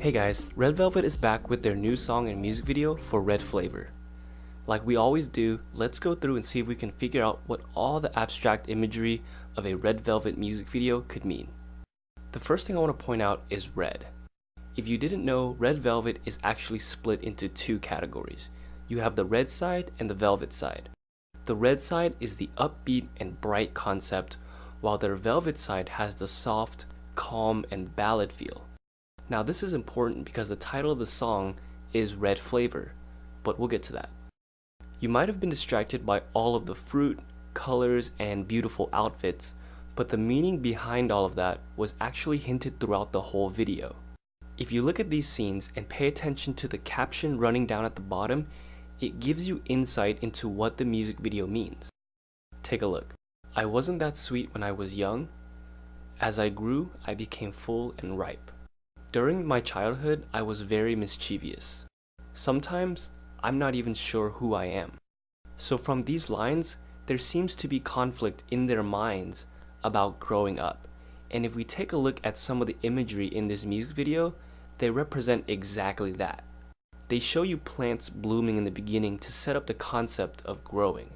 Hey guys, Red Velvet is back with their new song and music video for Red Flavor. Like we always do, let's go through and see if we can figure out what all the abstract imagery of a Red Velvet music video could mean. The first thing I want to point out is red. If you didn't know, Red Velvet is actually split into two categories. You have the red side and the velvet side. The red side is the upbeat and bright concept, while their velvet side has the soft, calm, and ballad feel. Now this is important because the title of the song is Red Flavor, but we'll get to that. You might have been distracted by all of the fruit, colors, and beautiful outfits, but the meaning behind all of that was actually hinted throughout the whole video. If you look at these scenes and pay attention to the caption running down at the bottom, it gives you insight into what the music video means. Take a look. I wasn't that sweet when I was young. As I grew, I became full and ripe. During my childhood, I was very mischievous. Sometimes, I'm not even sure who I am. So from these lines, there seems to be conflict in their minds about growing up. And if we take a look at some of the imagery in this music video, they represent exactly that. They show you plants blooming in the beginning to set up the concept of growing.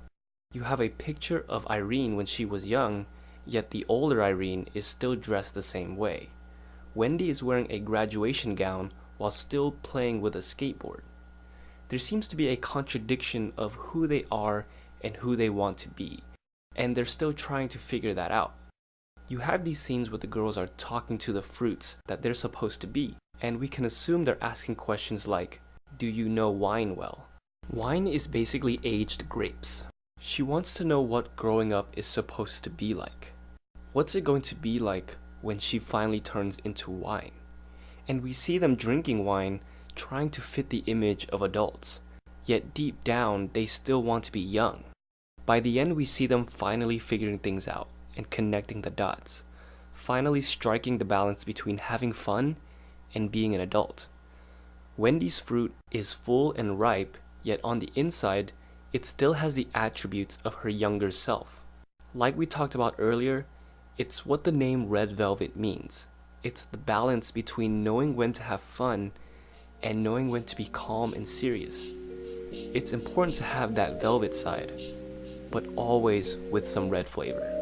You have a picture of Irene when she was young, yet the older Irene is still dressed the same way. Wendy is wearing a graduation gown while still playing with a skateboard. There seems to be a contradiction of who they are and who they want to be, and they're still trying to figure that out. You have these scenes where the girls are talking to the fruits that they're supposed to be, and we can assume they're asking questions like, do you know wine well? Wine is basically aged grapes. She wants to know what growing up is supposed to be like. What's it going to be like when she finally turns into wine? And we see them drinking wine, trying to fit the image of adults. Yet deep down, they still want to be young. By the end, we see them finally figuring things out and connecting the dots. Finally striking the balance between having fun and being an adult. Wendy's fruit is full and ripe, yet on the inside, it still has the attributes of her younger self. Like we talked about earlier, it's what the name Red Velvet means. It's the balance between knowing when to have fun and knowing when to be calm and serious. It's important to have that velvet side, but always with some red flavor.